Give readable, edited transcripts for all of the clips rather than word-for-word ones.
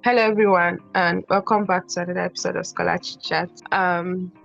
Hello everyone and welcome back to another episode of Scholar Chit Chat.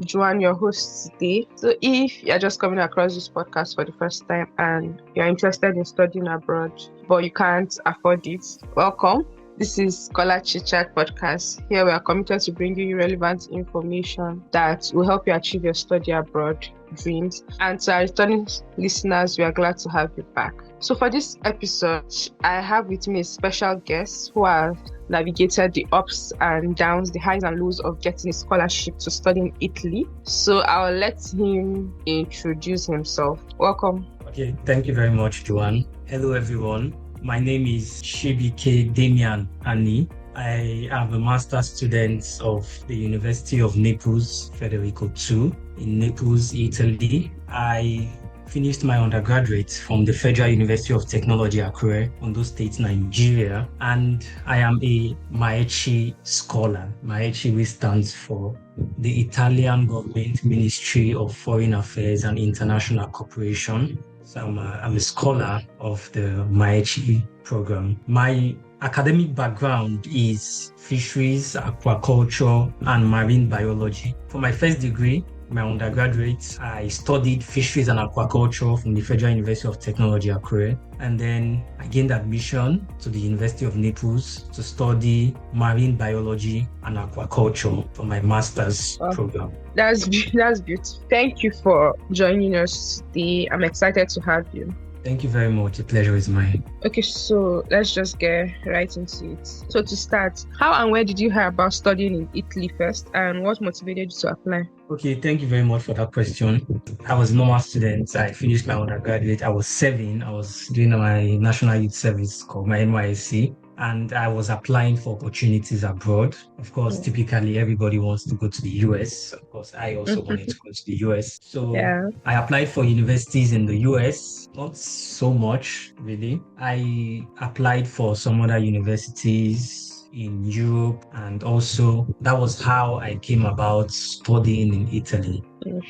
Joanne, your host today. So if you're just coming across this podcast for the first time and you're interested in studying abroad but you can't afford it, welcome. This is Scholar Chit Chat podcast. Here we are committed to bringing you relevant information that will help you achieve your study abroad dreams. And to our returning listeners, we are glad to have you back. So for this episode, I have with me a special guest who has navigated the ups and downs, the highs and lows of getting a scholarship to study in Italy. So I'll let him introduce himself. Welcome. Okay, thank you very much, Joanne. Hello, everyone. My name is Chibuike Damian Ani. I am a master's student of the University of Naples, Federico II, in Naples, Italy. I finished my undergraduate from the Federal University of Technology, Akure, Ondo State, Nigeria, and I am a MAECI scholar. MAECI, which stands for the Italian Government Ministry of Foreign Affairs and International Cooperation. So I'm a scholar of the MAECI program. My academic background is fisheries, aquaculture, and marine biology. For my first degree, my undergraduate, I studied fisheries and aquaculture from the Federal University of Technology, Akure. And then I gained admission to the University of Naples to study marine biology and aquaculture for my master's program. That's beautiful. Thank you for joining us today. I'm excited to have you. Thank you very much. The pleasure is mine. Okay, so let's just get right into it. So to start, how and where did you hear about studying in Italy first, and what motivated you to apply? Okay, thank you very much for that question. I was a normal student. I finished my undergraduate. I was serving. I was doing my National Youth Service called my MAECI. And I was applying for opportunities abroad. Of course, typically everybody wants to go to the US. Of course, I also wanted to go to the US. So I applied for universities in the US, not so much really. I applied for some other universities in Europe, and also that was how I came about studying in Italy.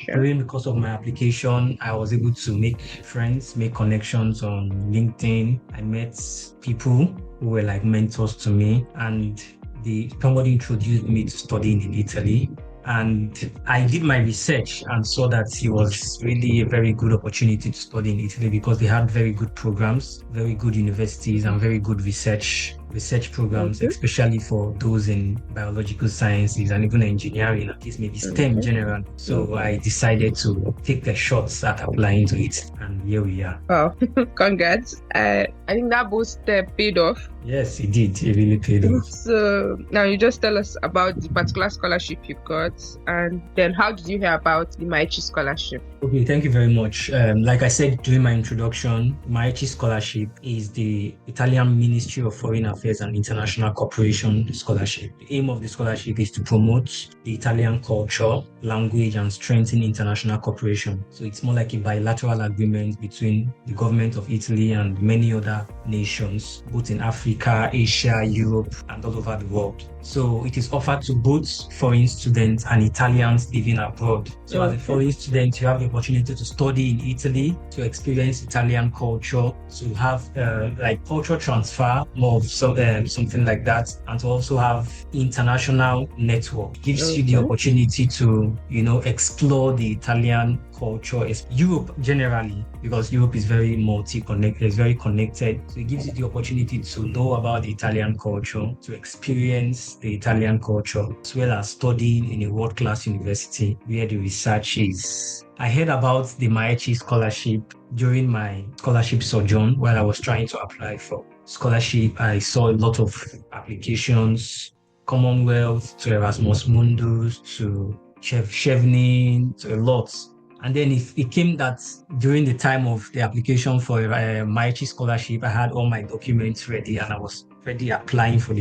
During the course of my application, I was able to make friends, make connections on LinkedIn. I met people who were like mentors to me, and somebody introduced me to studying in Italy. And I did my research and saw that it was really a very good opportunity to study in Italy because they had very good programs, very good universities, and very good research programs, especially for those in biological sciences and even engineering, at least maybe STEM in general. So I decided to take the shots at applying to it, and here we are. Wow, congrats. I think that boost paid off. Yes, it did. It really paid off. So now you just tell us about the particular scholarship you got, and then how did you hear about the MAECI scholarship? Okay, thank you very much. Like I said during my introduction, MAECI scholarship is the Italian Ministry of Foreign Affairs and International Cooperation scholarship. The aim of the scholarship is to promote the Italian culture, language, and strengthen international cooperation. So it's more like a bilateral agreement between the government of Italy and many other nations, both in Africa, Asia, Europe, and all over the world. So it is offered to both foreign students and Italians living abroad. So as a foreign student, you have the opportunity to study in Italy, to experience Italian culture, to have like culture transfer, more of something like that, and to also have international network. Gives you the opportunity to, explore the Italian culture, Europe generally, because Europe is very multi-connected, it's very connected. So it gives you the opportunity to know about the Italian culture, to experience the Italian culture, as well as studying in a world-class university where the research is. I heard about the MAECI scholarship during my scholarship sojourn while I was trying to apply for scholarship. I saw a lot of applications, Commonwealth, to Erasmus Mundus, to Chevening, to a lot. And then it came that during the time of the application for a MAECI scholarship, I had all my documents ready and I was ready applying for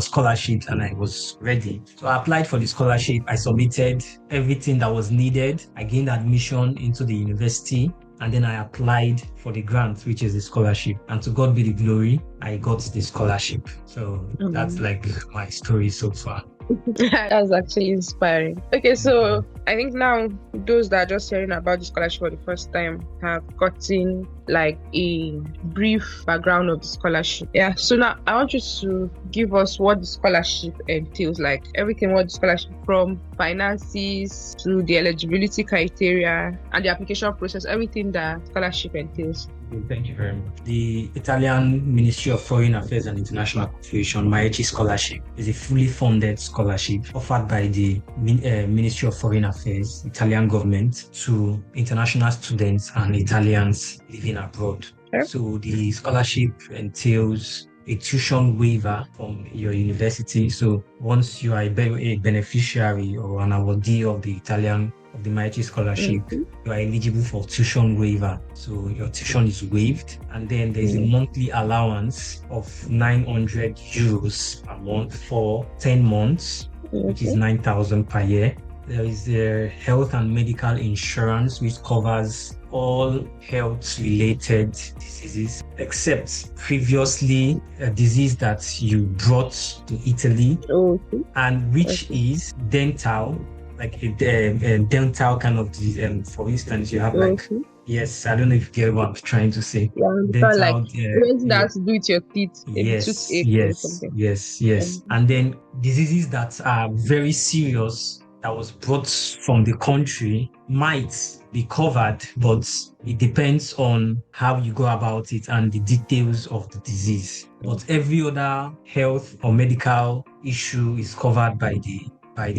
scholarships, and I was ready. So I applied for the scholarship. I submitted everything that was needed. I gained admission into the university, and then I applied for the grant, which is the scholarship. And to God be the glory, I got the scholarship. So that's like my story so far. That's actually inspiring. Okay, so I think now those that are just hearing about the scholarship for the first time have gotten like a brief background of the scholarship. Yeah, so now I want you to give us what the scholarship entails, like everything, what the scholarship, from finances to the eligibility criteria and the application process, everything that scholarship entails. Thank you very much. The Italian Ministry of Foreign Affairs and International Cooperation, MAECI Scholarship, is a fully funded scholarship offered by the Ministry of Foreign Affairs, Italian government, to international students and Italians living abroad. Okay. So the scholarship entails a tuition waiver from your university. So once you are a beneficiary or an awardee of the MAECI scholarship, you are eligible for tuition waiver. So your tuition is waived, and then there's a monthly allowance of 900 euros per month for 10 months, which is 9,000 per year. There is a health and medical insurance which covers all health-related diseases, except previously a disease that you brought to Italy, and which is dental, like a dental kind of disease. For instance, you have like, yes, I don't know if you get what I'm trying to say. Dental, like that has to do with your teeth. Yes. And then diseases that are very serious that was brought from the country might be covered, but it depends on how you go about it and the details of the disease. But every other health or medical issue is covered by the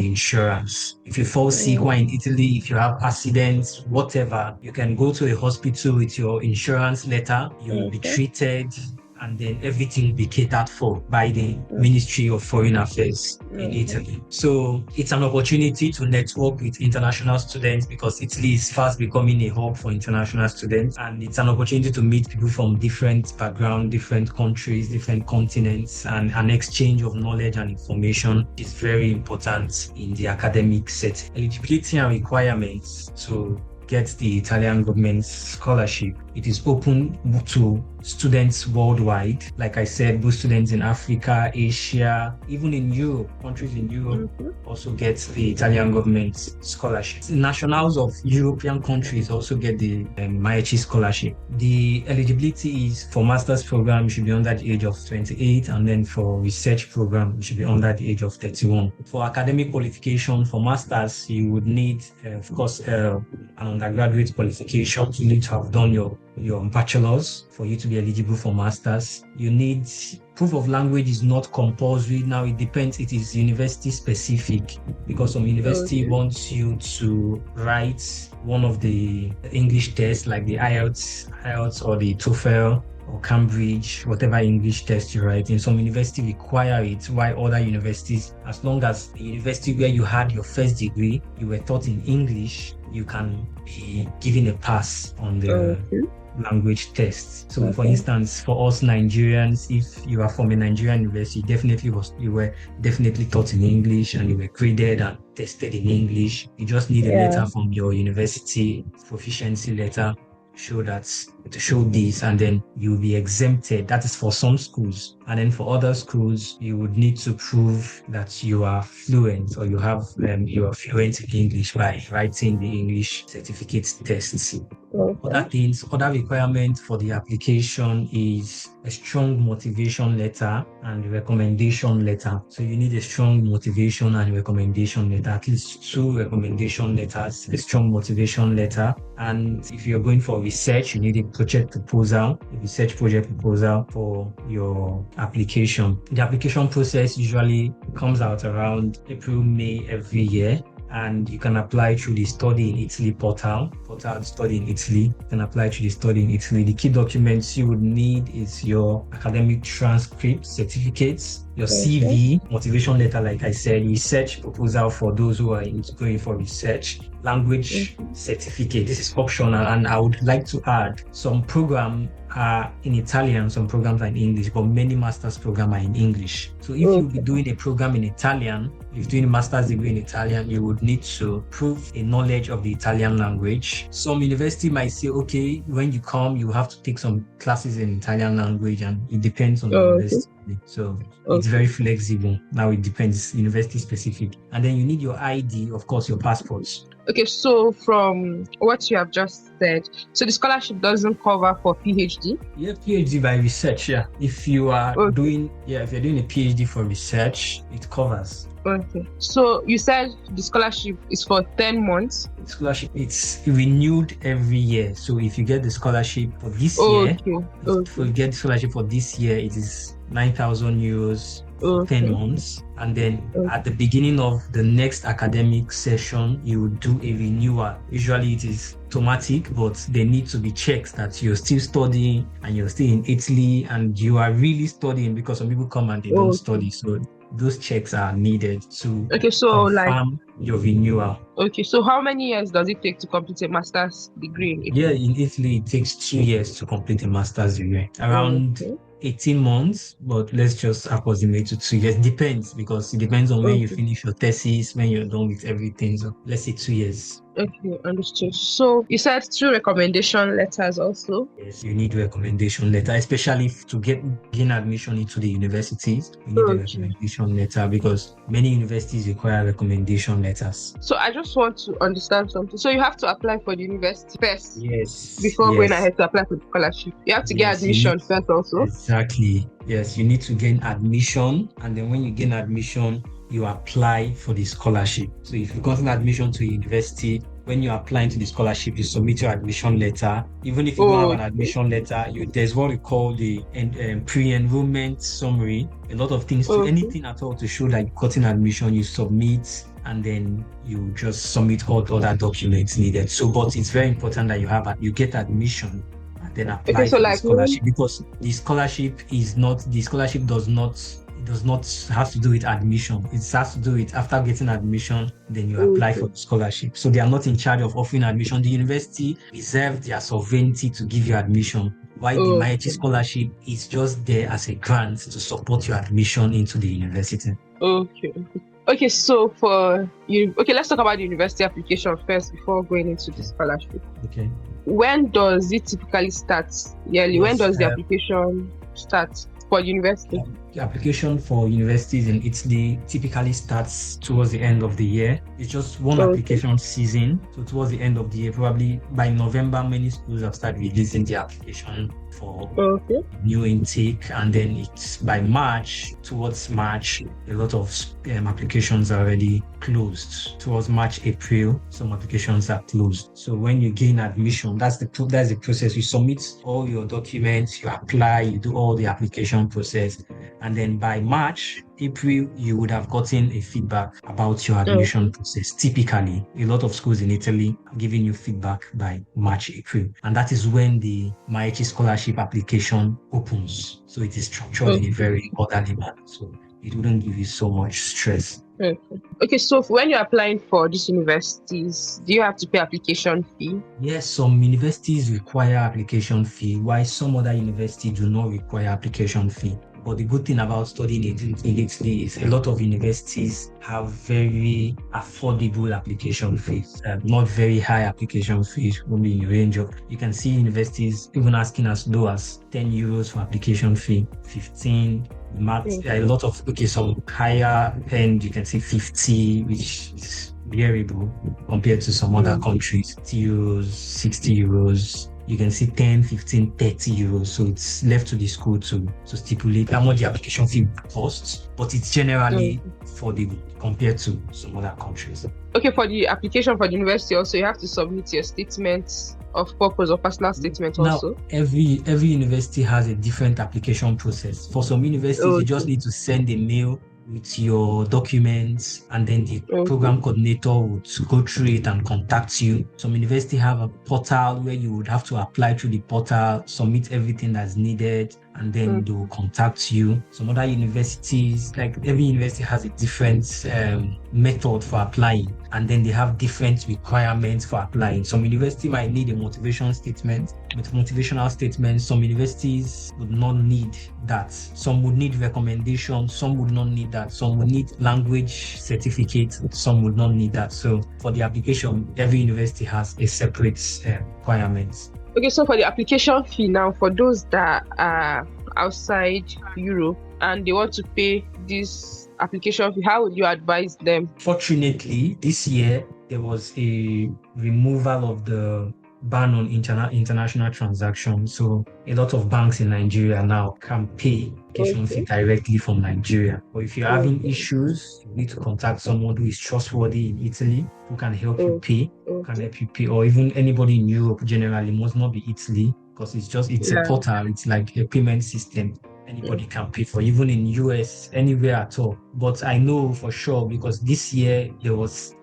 insurance. If you fall sick while in Italy, if you have accidents, whatever, you can go to a hospital with your insurance letter, you will be treated, and then everything will be catered for by the Ministry of Foreign Affairs in Italy. So it's an opportunity to network with international students, because Italy is fast becoming a hub for international students, and it's an opportunity to meet people from different backgrounds, different countries, different continents, and an exchange of knowledge and information is very important in the academic setting. Eligibility and requirements to get the Italian government's scholarship. It is open to students worldwide. Like I said, both students in Africa, Asia, even in Europe, countries in Europe also get the Italian government's scholarship. Nationals of European countries also get the MAECI scholarship. The eligibility is for master's program, you should be under the age of 28, and then for research program, you should be under the age of 31. For academic qualification, for masters, you would need, of course, an undergraduate qualification. You need to have done your bachelor's for you to be eligible for masters. You need proof of language is not compulsory. Now it depends, it is university specific, because some university wants you to write one of the English tests like the IELTS or the TOEFL or Cambridge, whatever English test you write. In some university require it, while other universities, as long as the university where you had your first degree, you were taught in English, you can be given a pass on the language tests. So for instance, for us Nigerians, if you are from a Nigerian university, you were definitely taught in English and you were graded and tested in English. You just need a letter from your university, proficiency letter, to show this, and then you'll be exempted. That is for some schools. And then for other schools, you would need to prove that you are fluent, or you are fluent in English by writing the English certificate tests. Other requirements for the application is a strong motivation letter and recommendation letter. So you need a strong motivation and recommendation letter, at least 2 recommendation letters, a strong motivation letter. And if you're going for research, you need a research project proposal for your application. The application process usually comes out around April, May every year. And you can apply through the Study in Italy portal Study in Italy. You can apply through the Study in Italy. The key documents you would need is your academic transcript, certificates, your CV, motivation letter, like I said, research proposal for those who are going for research, language certificate. This is optional, and I would like to add, some programs are in Italian, some programs are in English, but many master's programs are in English. So if you'll be doing a program in Italian, if you're doing a master's degree in Italian, you would need to prove a knowledge of the Italian language. Some university might say, okay, when you come, you have to take some classes in Italian language, and it depends on the university. So it's very flexible. Now it depends, university specific. And then you need your ID, of course, your passports. Okay, so from what you have just said, so the scholarship doesn't cover for PhD? Yeah, PhD by research, yeah. If you are Okay. if you're doing a PhD for research, it covers. Okay. So you said the scholarship is for 10 months? The scholarship, it's renewed every year. So if you get the scholarship for this year, Okay. if you get the scholarship for this year, it is 9,000 euros for 10 Okay. months. And then Okay. at the beginning of the next academic session, you will do a renewal. Usually it is automatic, but there need to be checks that you're still studying and you're still in Italy and you are really studying, because some people come and they don't Okay. study. So those checks are needed to Okay, so confirm your renewal. okay, so how many years does it take to complete a master's degree in Yeah, Italy? in Italy, it takes 2 years to complete a master's degree. Around Okay. 18 months, but let's just approximate to 2 years. Depends, because it depends on when you Okay. finish your thesis, when you're done with everything. So let's say 2 years. Okay, understood. So you said 2 recommendation letters also? Yes, you need recommendation letter, especially to gain admission into the universities. You need a Okay. recommendation letter because many universities require recommendation letters. So I just want to understand something. So you have to apply for the university first Yes, before going ahead to apply for the scholarship. You have to get yes, you admission need first also? exactly. Yes, you need to gain admission, and then when you gain admission, you apply for the scholarship. So if you got an admission to a university, when you're applying to the scholarship, you submit your admission letter. Even if you don't have an Okay. admission letter, there's what we call the pre-enrollment summary. A lot of things, to Okay. anything at all to show that you got an admission, you submit, and then you just submit all the other documents needed. So, but it's very important that you get admission and then apply Okay, so for the like scholarship, because the scholarship does not have to do with admission. It has to do with after getting admission, then you apply for the scholarship. So they are not in charge of offering admission. The university reserves their sovereignty to give you admission, while the MAECI scholarship is just there as a grant to support your admission into the university. Okay, so let's talk about the university application first before going into the scholarship. Okay. When does it typically start yearly? Yes, when does the application start for university? The application for universities in Italy typically starts towards the end of the year. It's just one application season. So towards the end of the year, probably by November, many schools have started releasing the application for new intake, and then it's by March, towards March, a lot of applications are already closed. Towards March, April, some applications are closed. So when you gain admission, that's the process. You submit all your documents, you apply, you do all the application process, and then by March, April, you would have gotten a feedback about your admission process. Typically, a lot of schools in Italy are giving you feedback by March, April. And that is when the MAECI scholarship application opens. So it is structured in a very orderly manner. So it wouldn't give you so much stress. Okay, so when you're applying for these universities, do you have to pay application fee? Yes, some universities require application fee, while some other universities do not require application fee. But the good thing about studying in Italy is a lot of universities have very affordable application fees, not very high application fees, only in the range of, you can see universities even asking as low as 10 euros for application fee, 15, a lot of, some higher end, you can see 50, which is bearable compared to some other countries, 50 euros, 60 euros. You can see 10, 15, 30 euros. So it's left to the school to stipulate how much the application fee costs, but it's generally affordable compared to some other countries. Okay, for the application for the university also, you have to submit your statement of purpose or personal statement also. Now, every university has a different application process. For some universities, you just need to send a mail with your documents, and then the program coordinator would go through it and contact you. Some universities have a portal where you would have to apply through the portal, submit everything that's needed, and then they will contact you. Some other universities, like every university has a different method for applying, and then they have different requirements for applying. Some university might need a motivational statement. Some universities would not need that. Some would need recommendation. Some would not need that. Some would need language certificate. Some would not need that. So for the application, every university has a separate requirements. Okay, so for the application fee now, for those that are outside Europe and they want to pay this application fee, how would you advise them? Fortunately, this year, there was a removal of the ban on international transactions. So a lot of banks in Nigeria now can pay application fee Okay. directly from Nigeria. But if you're having Okay. issues, you need to contact someone who is trustworthy in Italy, who can help you Okay. pay, or even anybody in Europe generally. Must not be Italy, because it's a Yeah. portal, it's like a payment system. Anybody can pay for, even in US, anywhere at all. But I know for sure, because this year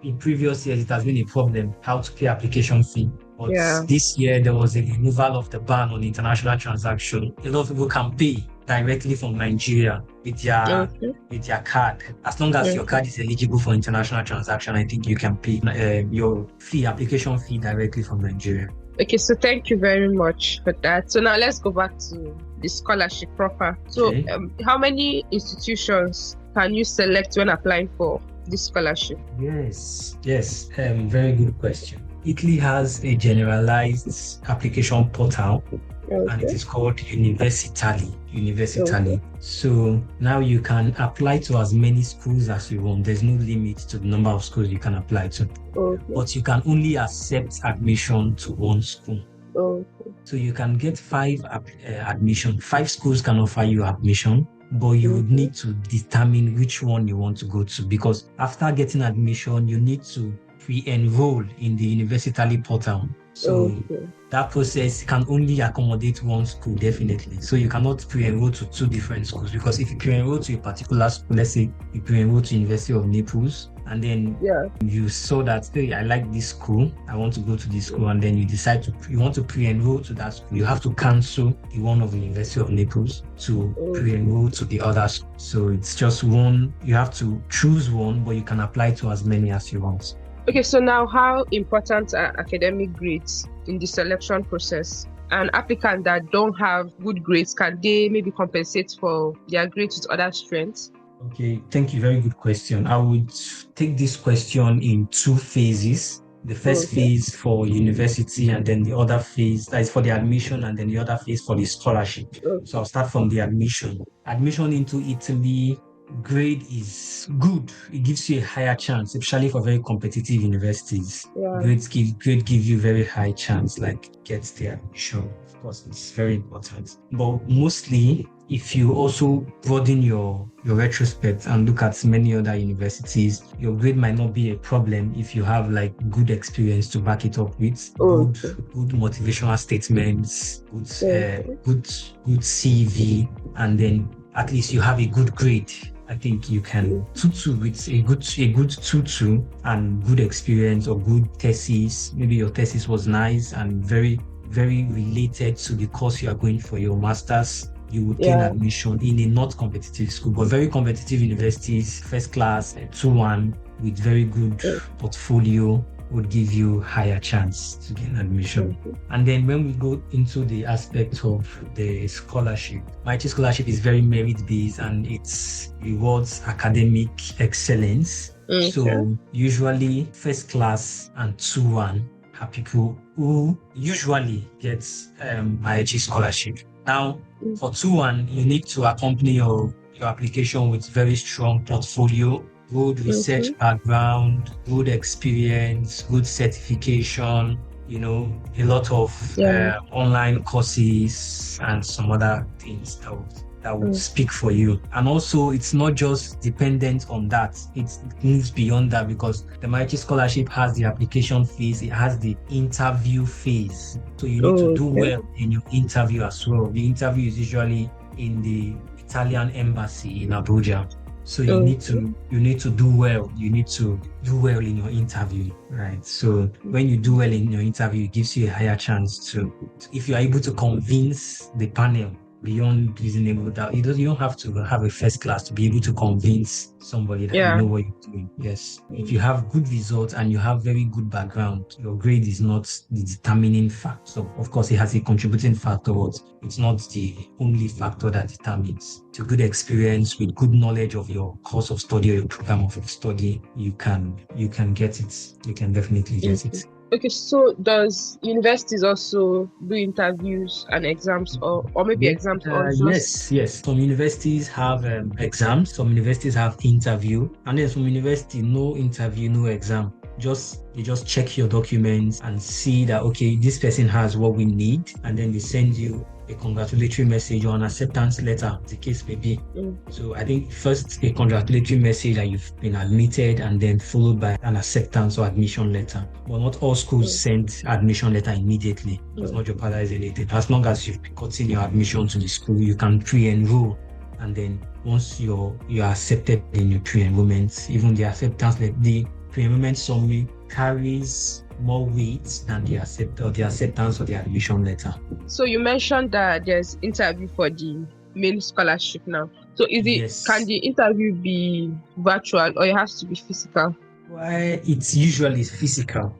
in previous years, it has been a problem how to pay application fee. But Yeah. this year, there was a removal of the ban on international transaction. A lot of people can pay directly from Nigeria with Okay. their card. As long as your Okay. card is eligible for international transaction, I think you can pay your application fee directly from Nigeria. Okay, so thank you very much for that. So now let's go back to the scholarship proper. So Okay. how many institutions can you select when applying for this scholarship? Yes, very good question. Italy has a generalized application portal, and it Okay. is called Universitali. Okay. So now you can apply to as many schools as you want. There's no limit to the number of schools you can apply to, Okay. but you can only accept admission to one school. Okay. So you can get 5 admission. 5 schools can offer you admission, but you would need to determine which one you want to go to, because after getting admission, you need to pre-enroll in the Universitali portal. So that process can only accommodate one school, definitely. So you cannot pre-enroll to 2 different schools, because if you pre-enroll to a particular school, let's say you pre-enroll to University of Naples, and then you saw that, hey, I like this school, I want to go to this school, and then you decide you want to pre-enroll to that school, you have to cancel the one of the University of Naples to pre-enroll to the other school. So it's just one, you have to choose one, but you can apply to as many as you want. Okay, so now how important are academic grades in the selection process? An applicant that don't have good grades, can they maybe compensate for their grades with other strengths? Okay, thank you. Very good question. I would take this question in 2 phases. The first phase for university, and then the other phase that is for the admission, and then the other phase for the scholarship. So I'll start from the admission. Admission into Italy, grade is good. It gives you a higher chance, especially for very competitive universities. Grade give you very high chance, like get the admission. Of course, it's very important. But mostly, if you also broaden your retrospect and look at many other universities, your grade might not be a problem if you have like good experience to back it up with, good motivational statements, good CV, and then at least you have a good grade. I think you can tutu with a good tutu and good experience or good thesis. Maybe your thesis was nice and very, very related to the course you are going for your master's. You would gain admission in a not competitive school, but very competitive universities, first class, 2-1 with very good portfolio would give you higher chance to gain admission. And then when we go into the aspect of the scholarship, MAECI scholarship is very merit-based and it rewards academic excellence. So usually first class and 2-1 are people who usually get MAECI scholarship. Now, for 2-1, you need to accompany your application with very strong portfolio, good research background, good experience, good certification, a lot of online courses and some other things that would speak for you. And also, it's not just dependent on that. It moves beyond that, because the MAECI scholarship has the application phase, it has the interview phase. So you need to do well in your interview as well. The interview is usually in the Italian embassy in Abuja. So you need to do well. You need to do well in your interview, right? So when you do well in your interview, it gives you a higher chance to, if you are able to convince the panel beyond reasonable doubt. You don't have to have a first class to be able to convince somebody that you know what you're doing. Yes. If you have good results and you have very good background, your grade is not the determining factor. So of course it has a contributing factor, but it's not the only factor that determines. To good experience with good knowledge of your course of study or your program of study, you can get it. You can definitely get it. Okay, so does universities also do interviews and exams, or maybe exams or just... Yes. Some universities have exams, some universities have interview, and then some universities no interview, no exam. they just check your documents and see that, okay, this person has what we need, and then they send you a congratulatory message or an acceptance letter, the case may be. So I think first a congratulatory message that you've been admitted, and then followed by an acceptance or admission letter. But not all schools send admission letter immediately. It's not jeopardizing. As long as you've gotten your admission to the school, you can pre-enroll. And then once you're accepted in your pre-enrollment, even the acceptance, the pre-enrollment summary carries more weight than the acceptance or the admission letter. So you mentioned that there's interview for the main scholarship now. So can the interview be virtual or it has to be physical? Well, it's usually physical.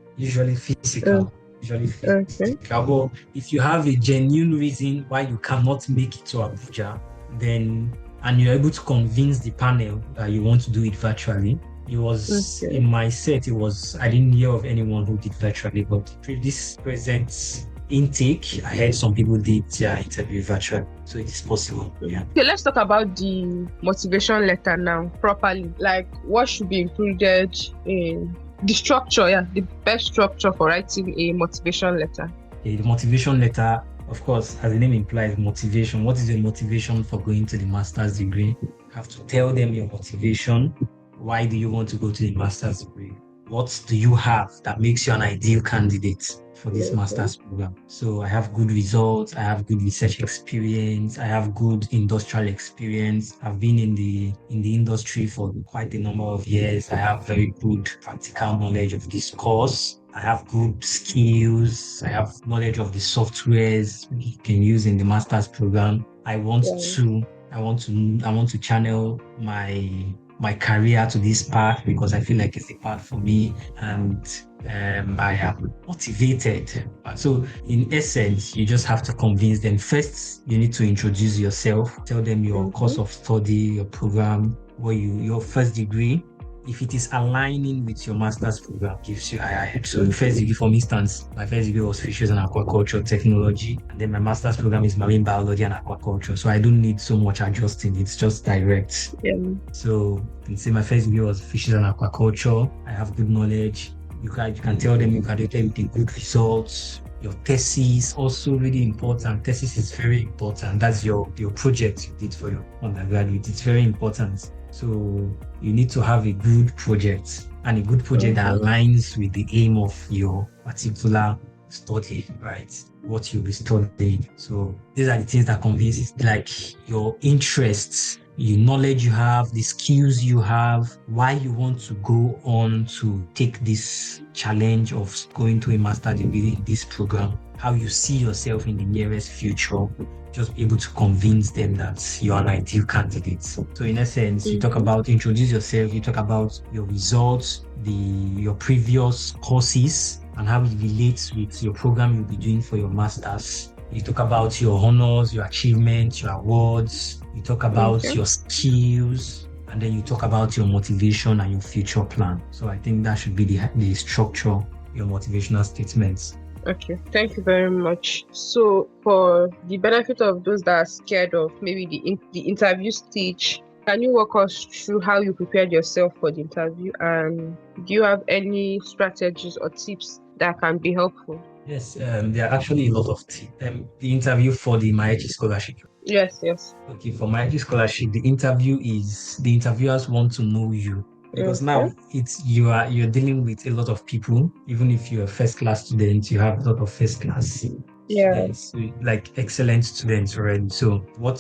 Okay. But if you have a genuine reason why you cannot make it to Abuja, and you're able to convince the panel that you want to do it virtually. It was in my set, I didn't hear of anyone who did virtually, but this present intake, I heard some people did their interview virtually, so it is possible. Yeah. Okay, let's talk about the motivation letter now properly. Like, what should be included in the structure? The best structure for writing a motivation letter. The motivation letter, of course, as the name implies, motivation. What is your motivation for going to the master's degree? You have to tell them your motivation. Why do you want to go to the master's degree? What do you have that makes you an ideal candidate for this master's program? So I have good results, I have good research experience, I have good industrial experience. I've been in the industry for quite a number of years. I have very good practical knowledge of this course. I have good skills. I have knowledge of the softwares you can use in the master's program. I want to channel my career to this path because I feel like it's a path for me, and I am motivated. So in essence, you just have to convince them. First, you need to introduce yourself, tell them your course of study, your program, your first degree. If it is aligning with your master's program, gives you IIM. So first degree, for instance, my first degree was fisheries and aquaculture technology, and then my master's program is marine biology and aquaculture. So I don't need so much adjusting; it's just direct. Yeah. So you can say my first degree was fisheries and aquaculture. I have good knowledge. You can tell them you graduated with good results. Your thesis also really important. Thesis is very important. That's your project you did for your undergraduate. It's very important. So you need to have a good project, and a good project that aligns with the aim of your particular study, right? What you'll be studying. So these are the things that convinces, like your interests, the knowledge you have, the skills you have, why you want to go on to take this challenge of going to a master's degree in this program, how you see yourself in the nearest future. Just be able to convince them that you're an ideal candidate. So in essence, you talk about, introduce yourself, you talk about your results, your previous courses, and how it relates with your program you'll be doing for your master's. You talk about your honors, your achievements, your awards. You talk about your skills, and then you talk about your motivation and your future plan. So I think that should be the structure, your motivational statements. Okay, thank you very much. So for the benefit of those that are scared of maybe the interview stage, can you walk us through how you prepared yourself for the interview, and do you have any strategies or tips that can be helpful? Yes, there are actually a lot of tips. The interview for the MAECI scholarship. Yes. Okay, for MAECI scholarship, the interviewers want to know you. Because now you're dealing with a lot of people. Even if you're a first class student, you have a lot of first class students, like excellent students already. So what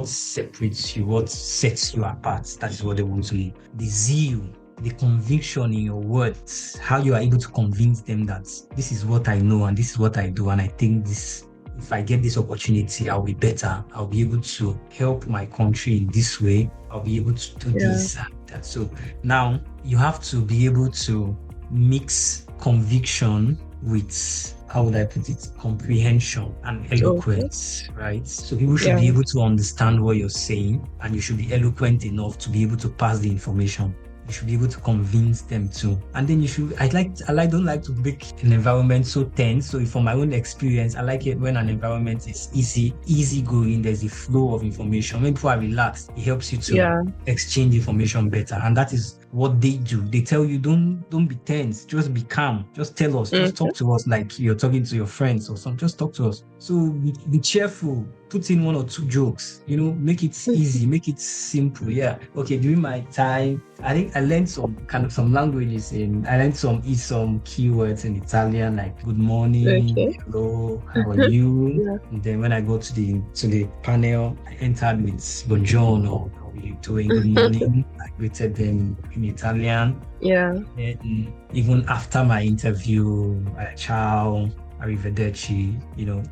separates you, what sets you apart? That is what they want to know. The zeal, the conviction in your words, how you are able to convince them that this is what I know and this is what I do, and I think this. If I get this opportunity, I'll be better. I'll be able to help my country in this way. I'll be able to do this and that. So now you have to be able to mix conviction with, how would I put it, comprehension and eloquence, right? So people should be able to understand what you're saying, and you should be eloquent enough to be able to pass the information. You should be able to convince them too. And then I don't like to make an environment so tense. So from my own experience, I like it when an environment is easy going. There's a flow of information. When people are relaxed, it helps you to exchange information better. And that is what they do. They tell you, don't be tense, just be calm, just tell us, just talk to us like you're talking to your friends or something. Just talk to us. So be cheerful, put in 1 or 2 jokes, make it easy, make it simple. Yeah. Okay, during my time, I think I learned some languages I learned some keywords in Italian, like good morning, hello, how are you? Yeah. And then when I go to the panel, I entered with buongiorno, how are you doing? Good morning. I greeted them in Italian. Yeah. And even after my interview, ciao, arrivederci,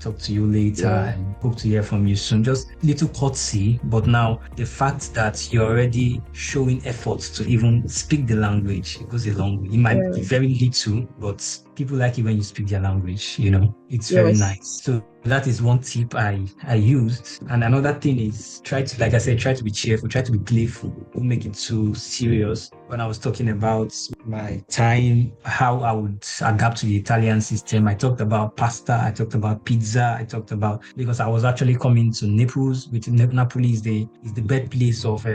talk to you later and hope to hear from you soon. Just little courtesy, but now the fact that you're already showing efforts to even speak the language, it goes a long way. It might be very little, but people like it when you speak their language, it's very nice. So that is one tip I used. And another thing is try to be cheerful, try to be playful, don't make it too serious. When I was talking about my time, how I would adapt to the Italian system, I talked about pasta, I talked about pizza, because I was actually coming to Naples, which Napoli is the birthplace of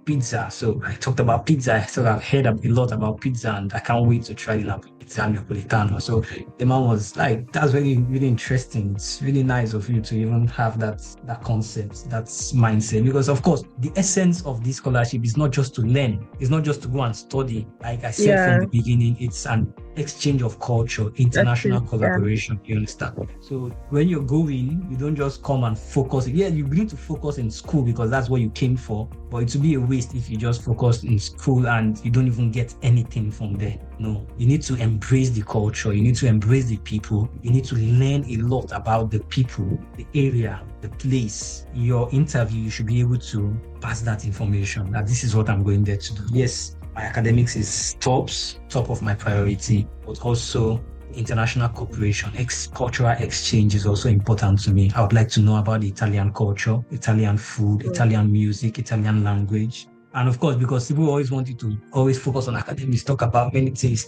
pizza. So I talked about pizza. So I've heard a lot about pizza and I can't wait to try the pizza Napolitano. So the man was like, that's really, really interesting. It's really nice of you to even have that concept, that mindset. Because of course, the essence of this scholarship is not just to learn. It's not just to go and study. Like I said from the beginning, it's an exchange of culture, international collaboration. You understand? So when you're going, you don't just come and focus. Yeah, you begin to focus in school because that's what you came for. But it would be a waste if you just focus in school and you don't even get anything from there. No, you need to embrace the culture. You need to embrace the people. You need to learn a lot about the people, the area, the place. Your interview, you should be able to pass that information. That this is what I'm going there to do. Yes, my academics is top of my priority, but also international cooperation, cultural exchange is also important to me. I would like to know about the Italian culture, Italian food, Italian music, Italian language. And of course, because people always want you to always focus on academics, talk about many things,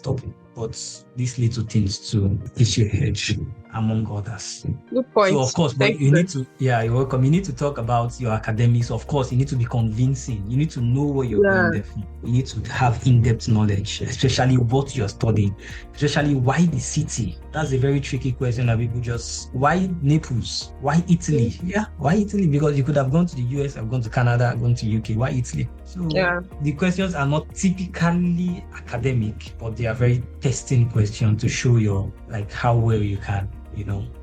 but these little things to teach you edge, among others. Good point. So of course, but you need to, you're welcome. You need to talk about your academics. Of course, you need to be convincing. You need to know what you're going there for. You need to have in-depth knowledge, especially what you're studying, especially why the city. That's a very tricky question that people why Naples? Why Italy? Yeah, why Italy? Because you could have gone to the US, have gone to Canada, gone to UK. Why Italy? So the questions are not typically academic, but they are very testing questions to show your how well you can.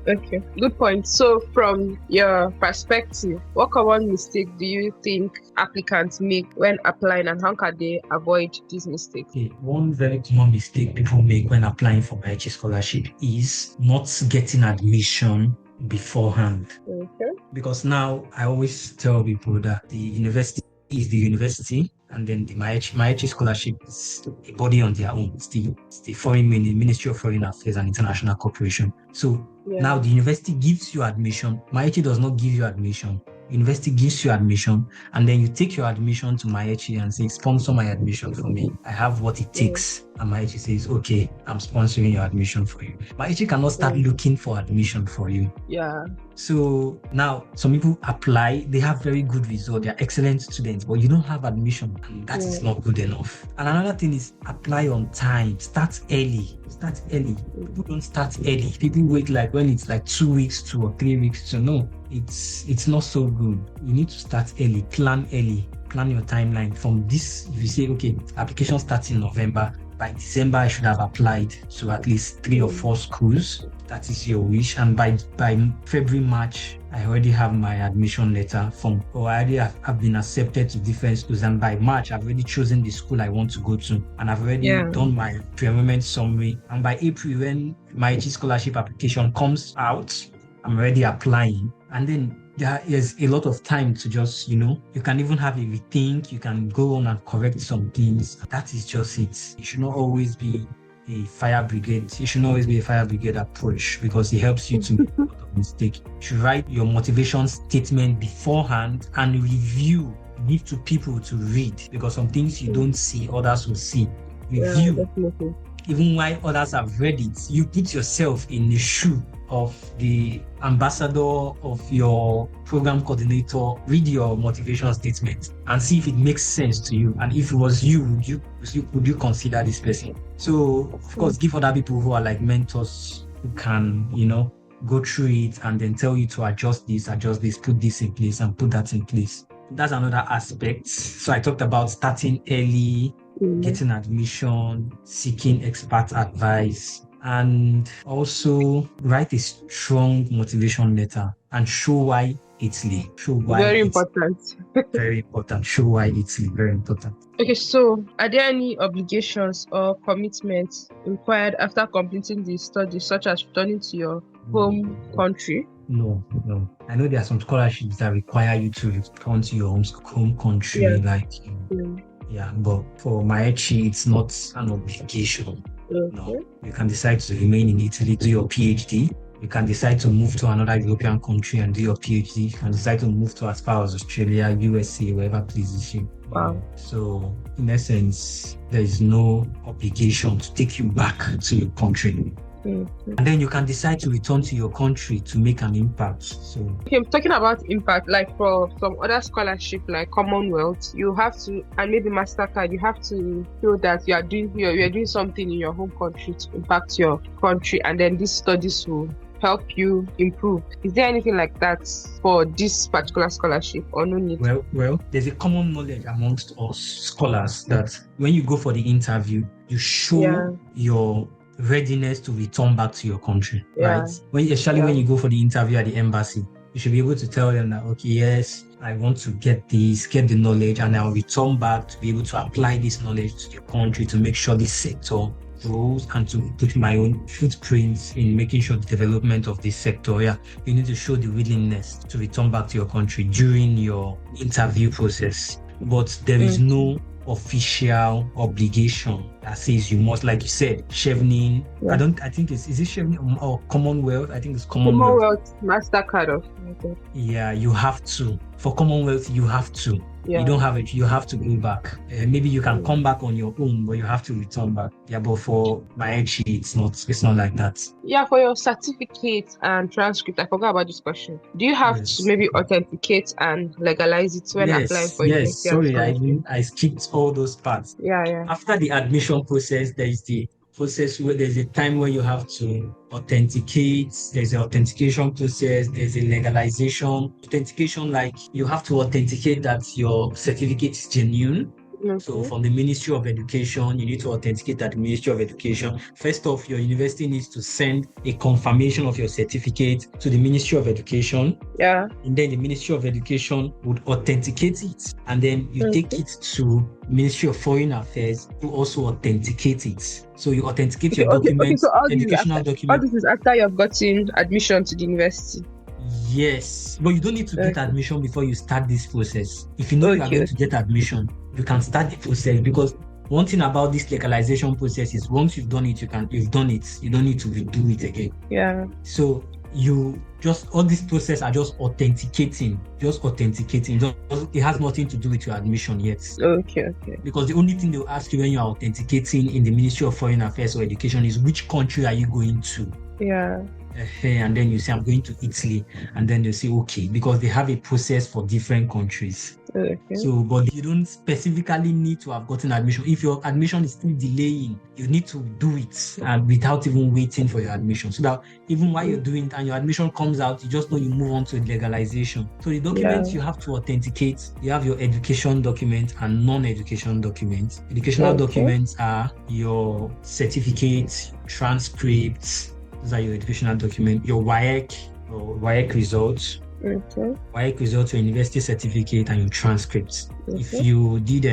Okay, good point. So from your perspective, what common mistake do you think applicants make when applying, and how can they avoid these mistakes? Okay. One very common mistake people make when applying for MAECI scholarship is not getting admission beforehand. Okay. Because now I always tell people that the university is the university, and then the MAECI scholarship is a body on their own. It's the Foreign Ministry of Foreign Affairs and International Cooperation. So now the university gives you admission. MAECI does not give you admission. University gives you admission, and then you take your admission to MAECI and say, sponsor my admission for me. I have what it takes. And MAECI says, okay, I'm sponsoring your admission for you. MAECI cannot start looking for admission for you. Yeah. So now some people apply, they have very good results, they're excellent students, but you don't have admission, and that is not good enough. And another thing is apply on time, start early. People don't start early. People wait when it's 2 weeks to or 3 weeks to. No, it's not so good. You need to start early, plan your timeline. From this, if you say, okay, application starts in November, by December I should have applied to at least 3 or 4 schools. That is your wish. And by February, March, I already have my admission letter I already have been accepted to different schools. And by March, I've already chosen the school I want to go to. And I've already done my pre-enrollment summary. And by April, when my scholarship application comes out, I'm already applying. And then there is a lot of time to just, you can even have a rethink. You can go on and correct some things. That is just it. It should not always be a fire brigade. It should always be a fire brigade approach, because it helps you to make a lot of mistakes. You should write your motivation statement beforehand and review. Give to people to read, because some things you don't see, others will see. Review. Definitely. Even while others have read it, you put yourself in the shoe of the ambassador, of your program coordinator, read your motivation statement and see if it makes sense to you. And if it was you, would you consider this person? So, of course, give other people who are like mentors who can, go through it and then tell you to adjust this, put this in place and put that in place. That's another aspect. So I talked about starting early, getting admission, seeking expert advice, and also write a strong motivation letter and show why Italy. Very important. Very important. Show why Italy. Very important. Okay, so are there any obligations or commitments required after completing the study, such as returning to your home country? No. I know there are some scholarships that require you to return to your home country, but for MAECI, it's not an obligation. No, you can decide to remain in Italy, do your PhD. You can decide to move to another European country and do your PhD. You can decide to move to as far as Australia, USA, wherever pleases you. Wow. So, in essence, there is no obligation to take you back to your country. And then you can decide to return to your country to make an impact. So, okay, I'm talking about impact, like for some other scholarship like Commonwealth, you have to, and maybe MasterCard, you have to show that you're doing something in your home country to impact your country, and then these studies will help you improve. Is there anything like that for this particular scholarship or no need? Well, there's a common knowledge amongst us scholars that when you go for the interview, you show your readiness to return back to your country, right? When you go for the interview at the embassy, you should be able to tell them that, okay, yes, I want to get the knowledge and I'll return back to be able to apply this knowledge to your country to make sure this sector grows and to put my own footprints in making sure the development of this sector. You need to show the willingness to return back to your country during your interview process. But there is no official obligation that says you must, like you said, Chevening. I think is it Chevening or Commonwealth? I think it's Commonwealth. MasterCard. Yeah, you have to. For Commonwealth, you have to. You don't have it. You have to go back. Maybe you can come back on your own, but you have to return back. Yeah, but for MAECI, it's not like that. Yeah, for your certificate and transcript, I forgot about this question. Do you have to maybe authenticate and legalize it when applying for university? Sorry, I skipped all those parts. Yeah. After the admission process, there is the process where there's a time where you have to authenticate. There's an authentication process. There's a legalization. Authentication, like you have to authenticate that your certificate is genuine. So from the Ministry of Education, you need to authenticate that the Ministry of Education. First off, your university needs to send a confirmation of your certificate to the Ministry of Education. Yeah. And then the Ministry of Education would authenticate it. And then you take it to Ministry of Foreign Affairs to also authenticate it. So you authenticate your documents, educational documents. All this is after you have gotten admission to the university. Yes, but you don't need to get admission before you start this process. If you know you are going to get admission, you can start the process, because one thing about this legalization process is once you've done it, you've done it. You don't need to redo it again. Yeah. So all this process are just authenticating. It has nothing to do with your admission yet. Okay. Because the only thing they'll ask you when you are authenticating in the Ministry of Foreign Affairs or Education is which country are you going to? Yeah. And then you say, I'm going to Italy, and then they say, okay, because they have a process for different countries. Okay. So, but you don't specifically need to have gotten admission. If your admission is still delaying, you need to do it without even waiting for your admission. So that even while you're doing it and your admission comes out, you just know you move on to legalization. So the documents you have to authenticate, you have your education document and non-education documents. Educational documents are your certificates, transcripts. Those are your educational document, your WAEC results. Okay. WAEC results, your university certificate, and your transcripts. Okay. If you did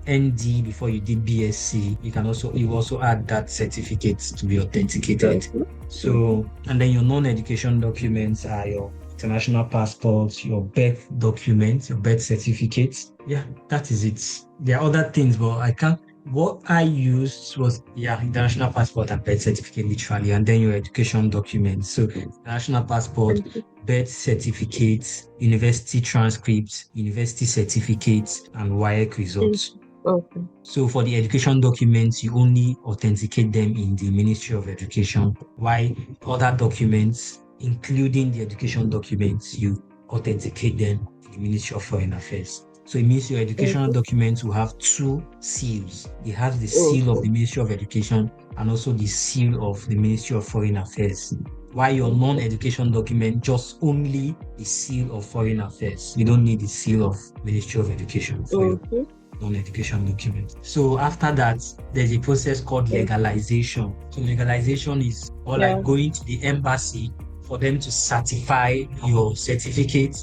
ND before you did BSc, you also add that certificate to be authenticated. Okay. So, and then your non-education documents are your international passports, your birth documents, your birth certificates. Yeah, that is it. There are other things, but I can't. What I used was international passport and birth certificate, literally, and then your education documents. So international passport, birth certificates, university transcripts, university certificates, and WAEC results. Okay. So for the education documents, you only authenticate them in the Ministry of Education, while other documents, including the education documents, you authenticate them in the Ministry of Foreign Affairs. So it means your educational Okay. documents will have two seals. It has the seal of Okay. the Ministry of Education and also the seal of the Ministry of Foreign Affairs. While your non-education document just only the seal of Foreign Affairs. You don't need the seal of Ministry of Education for your Okay. non-education document. So after that, there's a process called legalization. So legalization is or like Yeah. going to the embassy for them to certify your certificate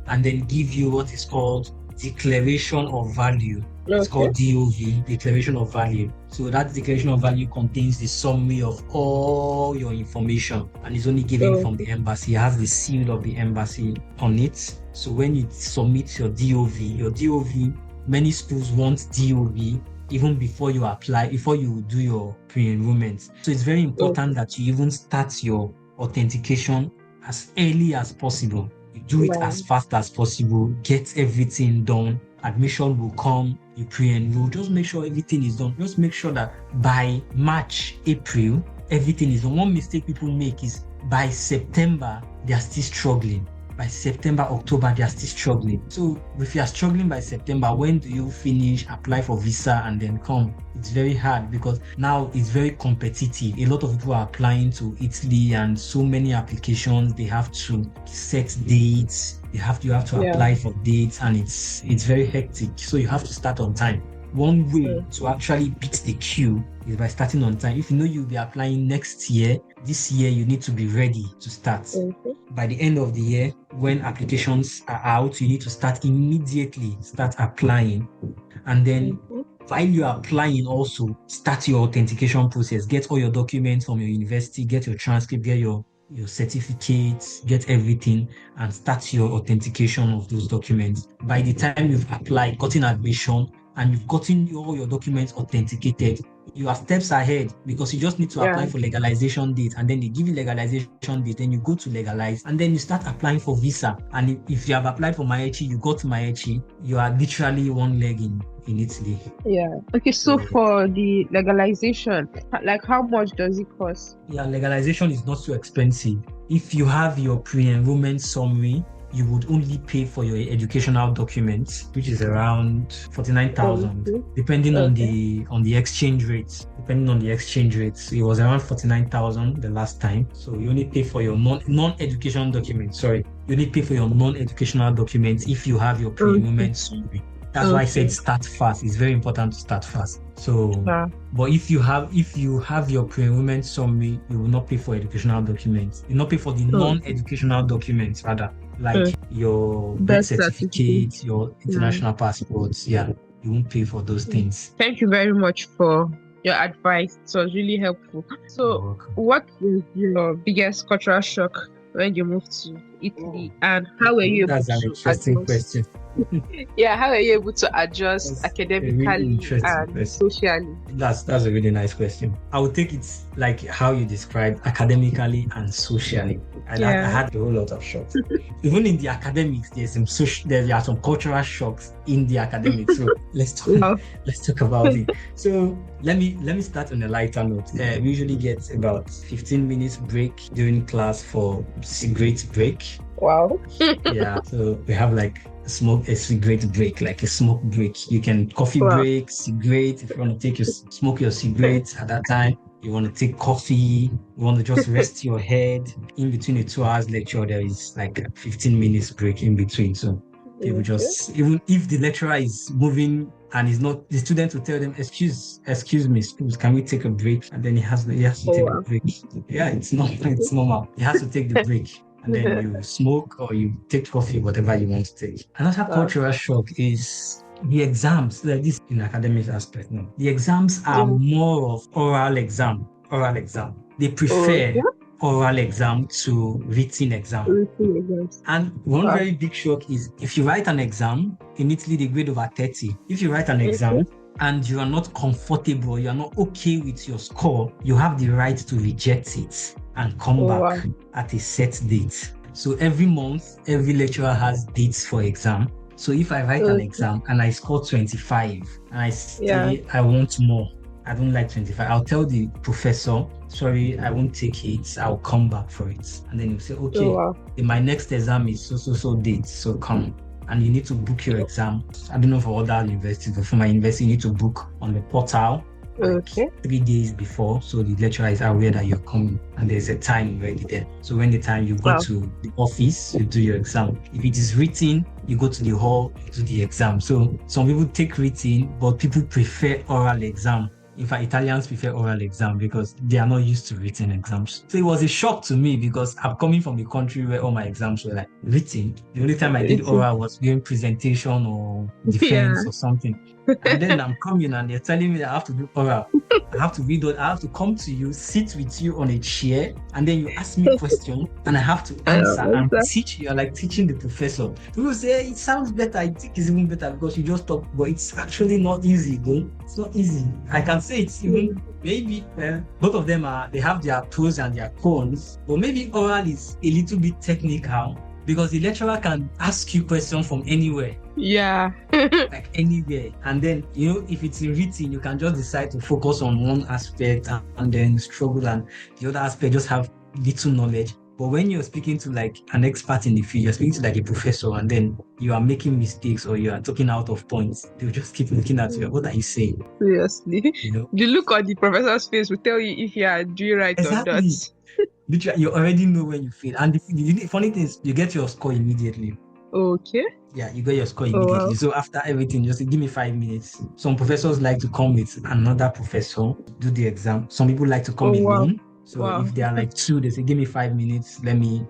and then give you what is called declaration of value. It's Okay. called DOV, declaration of value. So that declaration of value contains the summary of all your information and is only given from the embassy. It has the seal of the embassy on it. So when you submit your DOV, many schools want DOV even before you apply, before you do your pre-enrollment. So it's very important that you even start your authentication as early as possible. You do it Wow. as fast as possible, get everything done. Admission will come, you pre-enroll. Just make sure everything is done. Just make sure that by March, April, everything is done. One mistake people make is by September, they are still struggling. By September, October, they are still struggling. So if you are struggling by September, when do you finish, apply for visa and then come? It's very hard because now it's very competitive. A lot of people are applying to Italy and so many applications. They have to set dates. You have to apply for dates and it's very hectic. So you have to start on time. One way to actually beat the queue is by starting on time. If you know you'll be applying next year, this year you need to be ready to start. By the end of the year, when applications are out, you need to start immediately, start applying. And then while you're applying also, start your authentication process. Get all your documents from your university, get your transcript, get your certificates, get everything, and start your authentication of those documents. By the time you've applied, gotten admission, and you've gotten all your documents authenticated, you are steps ahead because you just need to apply for legalization date and then they give you legalization date, then you go to legalize and then you start applying for visa. And if you have applied for MAECI, you got MAECI, you are literally one leg in Italy. Yeah. Okay, so for the legalization, like how much does it cost? Yeah, legalization is not so expensive. If you have your pre-enrollment summary, you would only pay for your educational documents, which is around 49,000, depending on the exchange rates. Depending on the exchange rates, it was around 49,000 the last time. So you only pay for your non-educational documents. Sorry, you only pay for your non-educational documents if you have your pre-enrollment summary. That's why I said start fast. It's very important to start fast. So, but if you have your pre-enrollment summary, you will not pay for educational documents. You will not pay for the non-educational documents, rather, like your birth certificate, your international passports. Yeah, you won't pay for those things. Thank you very much for your advice. It was really helpful. So, what was your biggest cultural shock when you moved to Italy, and how were you able That's an interesting question. Yeah, how are you able to adjust academically and socially? That's a really nice question. I would take it like how you described academically and socially. I had a whole lot of shocks. Even in the academics, there are some cultural shocks in the academics. So let's talk about it. So let me start on a lighter note. We usually get about 15 minutes break during class for cigarette break. Wow. Yeah, so we have like a cigarette break, like a smoke break. You can coffee break, cigarette. If you want to smoke your cigarette at that time, you want to take coffee, you want to just rest your head. In between the 2 hours lecture, there is like a 15 minutes break in between. So people just, even if the lecturer is moving and is not, the student will tell them, excuse me, can we take a break? And then he has to take a break. Yeah, it's normal. He has to take the break. And then you smoke or you take coffee, whatever you want to take. Another cultural shock is the exams. Like this in academic aspect. No, the exams are more of oral exam. They prefer oral exam to written exam. And one very big shock is if you write an exam, in Italy they grade over 30. If you write an exam and you are not comfortable, you are not okay with your score, you have the right to reject it and come back at a set date. So every month, every lecturer has dates for exam. So if I write an Okay. exam and I score 25 and I Yeah. say I want more, I don't like 25, I'll tell the professor, sorry, I won't take it. I'll come back for it. And then he'll say, Oh, okay, wow. my next exam is so date, so come. And you need to book your exam. I don't know for other universities, but for my university, you need to book on the portal like Okay. 3 days before, so the lecturer is aware that you're coming and there's a time already there. So when the time you go Wow. to the office, you do your exam. If it is written, you go to the hall, you do the exam. So some people take written, but people prefer oral exam. In fact, Italians prefer oral exam because they are not used to written exams. So it was a shock to me because I'm coming from the country where all my exams were like written. The only time I did It's oral was during presentation or yeah. defense or something. And then I'm coming and they're telling me that I have to do oral. I have to read it. I have to come to you, sit with you on a chair, and then you ask me questions, and I have to answer and Answer. teach you. You're like teaching the professor. People say it sounds better. I think it's even better because you just talk, but it's actually not easy, though. It's not easy. I can say it's even maybe both of them they have their pros and their cons, but maybe oral is a little bit technical because the lecturer can ask you questions from anywhere. Yeah. Like anywhere, and then if it's in written, you can just decide to focus on one aspect and then struggle, and the other aspect just have little knowledge. But when you're speaking to like an expert in the field, you're speaking to like a professor, and then you are making mistakes or you are talking out of points, they'll just keep looking at you. What are you saying? Seriously. You know? The look on the professor's face will tell you if you are doing right or not. Exactly. You already know when you fail, and the funny thing is, you get your score immediately. Okay. Yeah, you get your score Oh, immediately. wow. So after everything, just say, give me 5 minutes. Some professors like to come with another professor, do the exam. Some people like to come Oh, wow. alone. So Wow. if they are like two, they say, give me 5 minutes, let me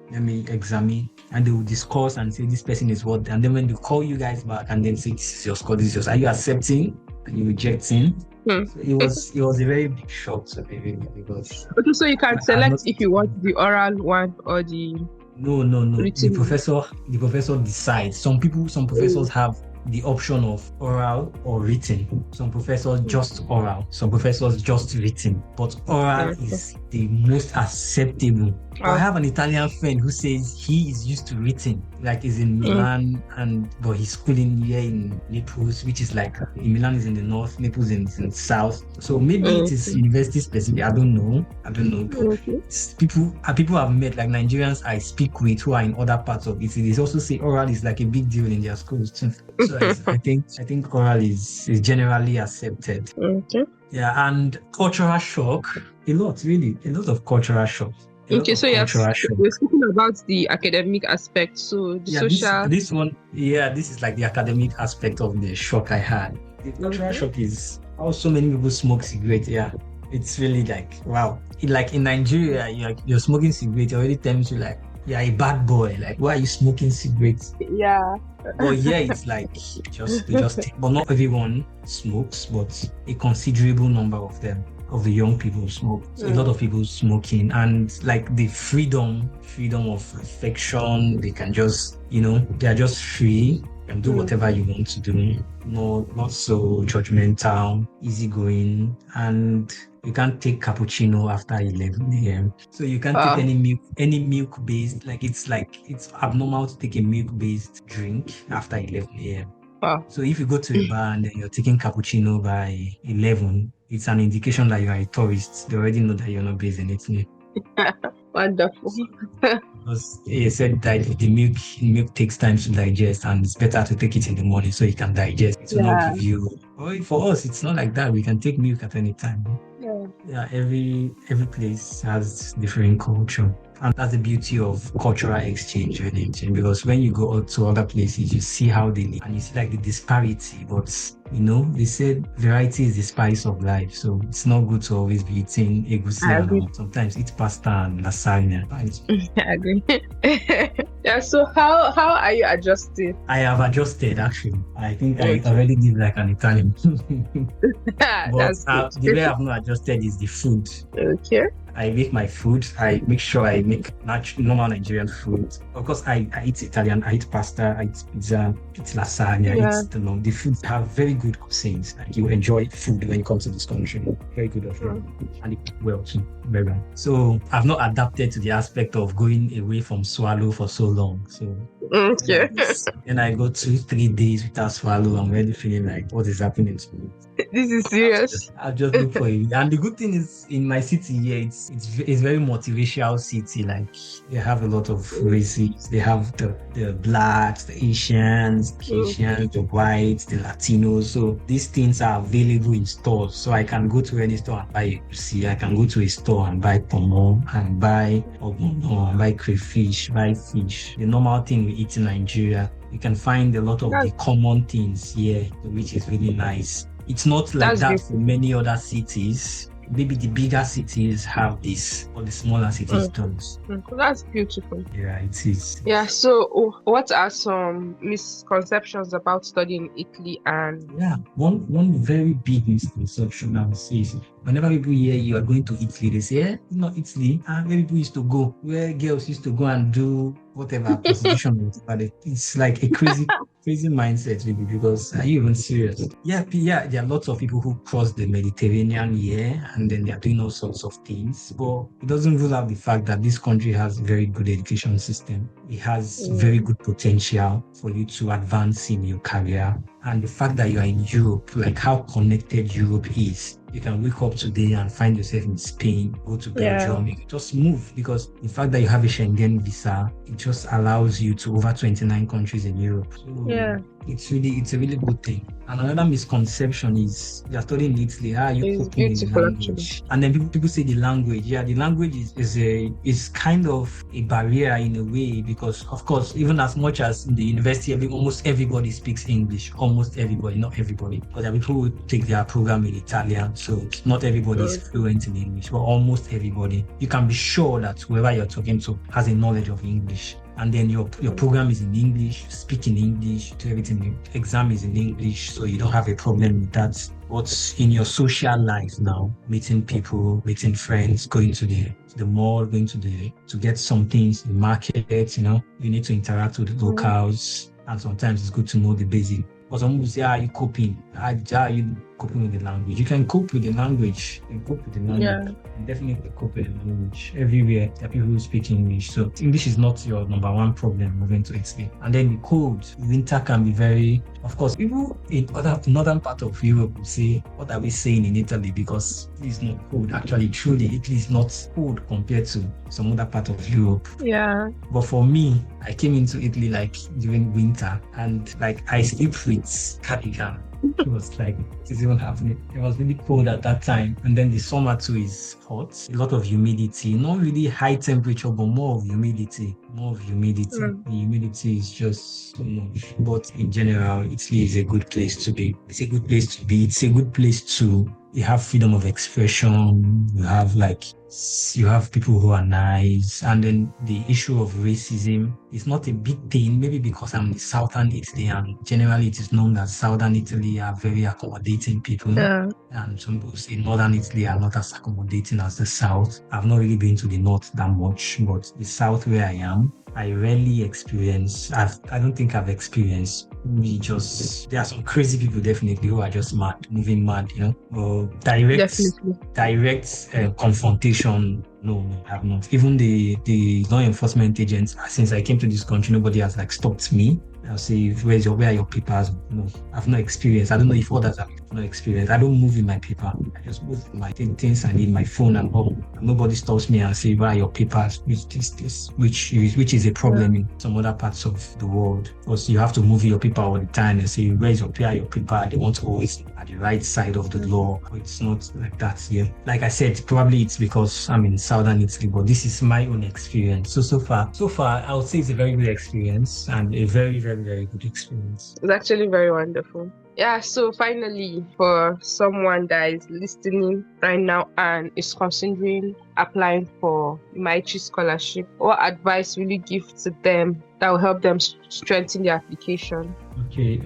examine. And they will discuss and say this person is what. And then when they call you guys back and then say, this is your score, this is yours. Are you accepting? Are you rejecting? Hmm. So it was a very big shock to me really, because Okay, so you can I'm select not. if you want the oral one or the No. The written one. professor decides. Some professors have the option of oral or written. Some professors just oral. Some professors just written. But oral Okay. is the most acceptable. I Wow. have an Italian friend who says he is used to written, like he's in Milan, but he's schooling here in Naples, which is like in Milan is in the north, Naples is in the south. So maybe it is university specific. I don't know. But Okay. it's people I've met, like Nigerians I speak with who are in other parts of Italy. They also say oral is like a big deal in their schools too. So I think oral is generally accepted. Okay. Yeah, and cultural shock, a lot of cultural shock. Okay, so Cultural shock. we're speaking about the academic aspect. So the social. This one, this is like the academic aspect of the shock I had. The cultural shock is how so many people smoke cigarettes. Yeah, it's really like wow. Like in Nigeria, you're smoking cigarettes. It already tells you like you're a bad boy. Like why are you smoking cigarettes? Yeah. But yeah, it's like they just take, but not everyone smokes, but a considerable number of them. Of the young people smoke. So a lot of people smoking, and like the freedom of reflection, they can just, they are just free and do whatever you want to do. No, not so judgmental, easygoing, and you can't take cappuccino after 11 a.m. So you can't take any milk based, it's abnormal to take a milk based drink after 11 a.m. Wow. So if you go to a bar and then you're taking cappuccino by 11, it's an indication that you are a tourist. They already know that you're not based in Italy. Wonderful. Because he said that the milk takes time to digest, and it's better to take it in the morning so it can digest. It will not give you. Well, for us, it's not like that. We can take milk at any time. Yeah, every place has different culture. And that's the beauty of cultural exchange, really. Because when you go out to other places, you see how they live and you see like the disparity. But they said variety is the spice of life. So it's not good to always be eating egusi and sometimes eat pasta and lasagna. I agree. Yeah. So how are you adjusting? I have adjusted actually. I think I already live like an Italian. But the way I've not adjusted is the food. Okay. I make my food. I make sure I make normal Nigerian food. Of course, I eat Italian. I eat pasta. I eat pizza. I eat lasagna. I eat the food have very good cuisines. Like you enjoy food when you come to this country. Very good of food. And it well too. Very well. So I've not adapted to the aspect of going away from swallow for so long. So Okay. Then I go 2-3 days without swallow. I'm already feeling like what is happening to me. This is serious. I'll just look for it. And the good thing is in my city here, it's very multiracial city. Like they have a lot of races. They have the blacks, the Asians, the whites, the Latinos. So these things are available in stores. So I can go to any store and buy see. I can go to a store and buy pomo and buy ogbono, buy crayfish, buy fish. The normal thing we eat in Nigeria. You can find a lot of the common things here, which is really nice. It's not like that for many other cities. Maybe the bigger cities have this, or the smaller cities don't. That's beautiful. Yeah, it is. Yeah, so what are some misconceptions about studying in Italy? And one very big misconception I would say is whenever people hear you are going to Italy, they say, it's not Italy. Where people used to go, where girls used to go and do whatever, prostitution, but it's like a crazy mindset, really, because are you even serious? Yeah, there are lots of people who cross the Mediterranean here and then they are doing all sorts of things, but it doesn't rule out the fact that this country has a very good education system. It has very good potential for you to advance in your career. And the fact that you are in Europe, like how connected Europe is. You can wake up today and find yourself in Spain, go to Belgium, you can just move, because the fact that you have a Schengen visa, it just allows you to over 29 countries in Europe. So it's a really good thing. And another misconception is you're studying in Italy, you coping with the language. And then people say the language. Yeah, the language is kind of a barrier in a way, because of course, even as much as in the university, almost everybody speaks English. Almost everybody, not everybody. Because there are people who take their program in Italian, so not everybody is fluent in English, but almost everybody. You can be sure that whoever you're talking to has a knowledge of English. And then your program is in English, you speak in English, do everything. The exam is in English, so you don't have a problem with that. But in your social life now, meeting people, meeting friends, going to the mall, going to get some things in the market, you need to interact with the locals, and sometimes it's good to know the basic. But some people say, are you coping? Are you coping with the language? You can cope with the language. You can cope with the language. Yeah. You can definitely cope with the language. Everywhere, there are people who speak English. So English is not your number one problem moving to Italy. And then the cold, winter can be very, of course, people in northern part of Europe will say, what are we saying in Italy? Because it is not cold. Actually, truly, Italy is not cold compared to some other part of Europe. Yeah. But for me, I came into Italy like during winter, and like I sleep with cardigan. It was like, it is even happening. It was really cold at that time. And then the summer too is hot. A lot of humidity. Not really high temperature, but more of humidity. The humidity is just so much. But in general, Italy is a good place to be. It's a good place to be. It's a good place to you have freedom of expression. You have people who are nice. And then the issue of racism is not a big thing, maybe because I'm in southern Italy, and generally it is known that southern Italy are very accommodating people. Yeah. And some people say northern Italy are not as accommodating as the south. I've not really been to the north that much, but the south where I am, I rarely experience, I don't think I've experienced, there are some crazy people definitely who are just moving mad, or direct confrontation. No, I have not. Even the law enforcement agents, since I came to this country, nobody has stopped me. I'll say, where are your papers? No, I've no experience. I don't know if others have no experience. I don't move with my paper. I just move with my things. I need my phone and all. Nobody stops me and say, where are your papers? Which is a problem in some other parts of the world. Because you have to move your paper all the time and say, where is your paper? They want to always at the right side of the law. But it's not like that here. Like I said, probably it's because I'm in southern Italy, but this is my own experience. So far, I would say it's a very good experience and a very, very, very good experience. It's actually very wonderful. Yeah, so finally, for someone that is listening right now and is considering applying for MAECI scholarship, what advice will you give to them that will help them strengthen their application? Okay,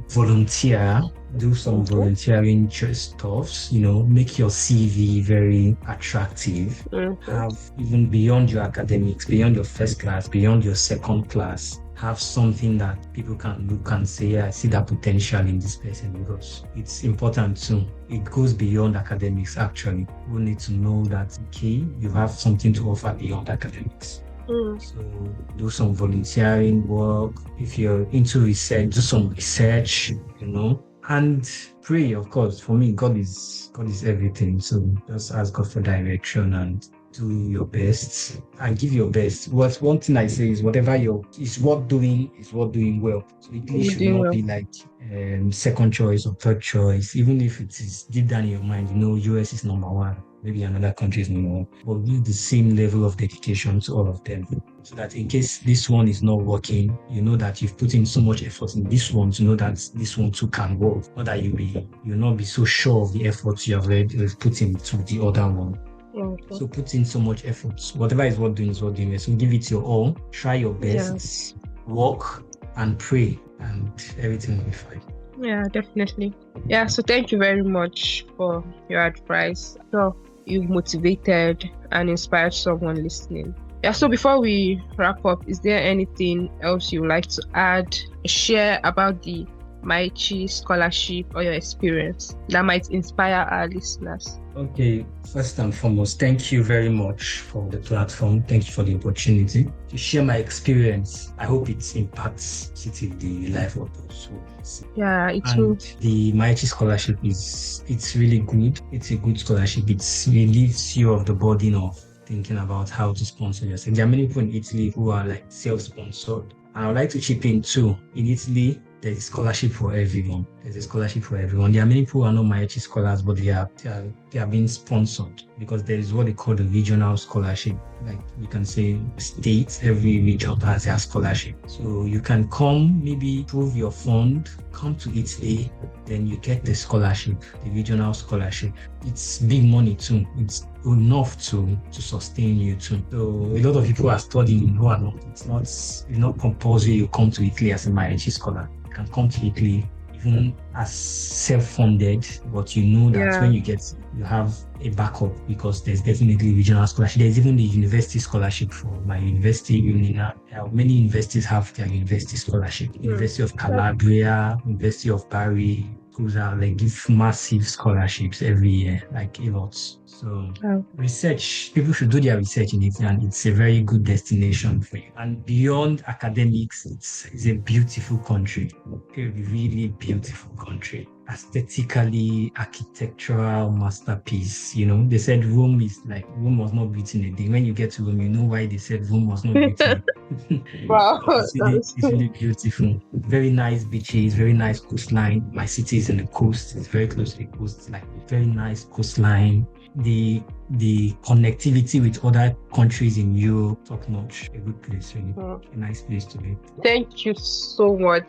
volunteer. Do some volunteering stuffs, make your CV very attractive. Have, even beyond your academics, beyond your first class, beyond your second class, have something that people can look and say, I see that potential in this person, because it's important too. It goes beyond academics, actually. We need to know that, okay, you have something to offer beyond academics. So do some volunteering work. If you're into research, do some research, and pray, of course. For me, God is everything. So just ask God for direction and do your best and give your best. What one thing I say is whatever is worth doing well. So it You're should doing not well. be like second choice or third choice, even if it is deep down in your mind, US is number one, maybe another country is number one, but give the same level of dedication to all of them. So that in case this one is not working, you know that you've put in so much effort in this one to know that this one too can work. Not that you'll not be so sure of the effort you have put into the other one. Okay. So put in so much effort. Whatever is worth doing is worth doing. So give it your all. Try your best. Yes. Work and pray, and everything will be fine. Yeah, definitely. Yeah, so thank you very much for your advice. So you've motivated and inspired someone listening. Yeah, so before we wrap up, is there anything else you'd like to add, share about the MAECI scholarship or your experience that might inspire our listeners? Okay, first and foremost, thank you very much for the platform. Thank you for the opportunity to share my experience. I hope it impacts the life of those who. Yeah, it's and the MAECI scholarship it's really good. It's a good scholarship. It relieves you of the burden of thinking about how to sponsor yourself. There are many people in Italy who are like self-sponsored. And I would like to chip in too. In Italy, there's a scholarship for everyone. There are many people who are not MAECI scholars, but they are being sponsored because there is what they call the regional scholarship. Like you can say states, every region has their scholarship. So you can come, maybe prove your fund, come to Italy, then you get the scholarship, the regional scholarship. It's big money too. It's enough to sustain you too. So a lot of people are studying who are not. It's not compulsory you come to Italy as a MAECI scholar. You can come to Italy even as self-funded, but you know that when you have a backup because there's definitely regional scholarship. There's even the university scholarship for my university. Many universities have their university scholarship. University of Calabria, University of Bari, they give massive scholarships every year, like a lot. So research, people should do their research in it, and it's a very good destination for you. And beyond academics, it's a beautiful country, a really beautiful country. Aesthetically, architectural masterpiece. They said Rome was not built in a day. When you get to Rome, you know why they said Rome was not built in a day. Wow, it's really beautiful. Very nice beaches, very nice coastline. My city is in the coast. It's very close to the coast. Like very nice coastline. The connectivity with other countries in Europe, top notch. A good place, really. A nice place to be. Thank you so much,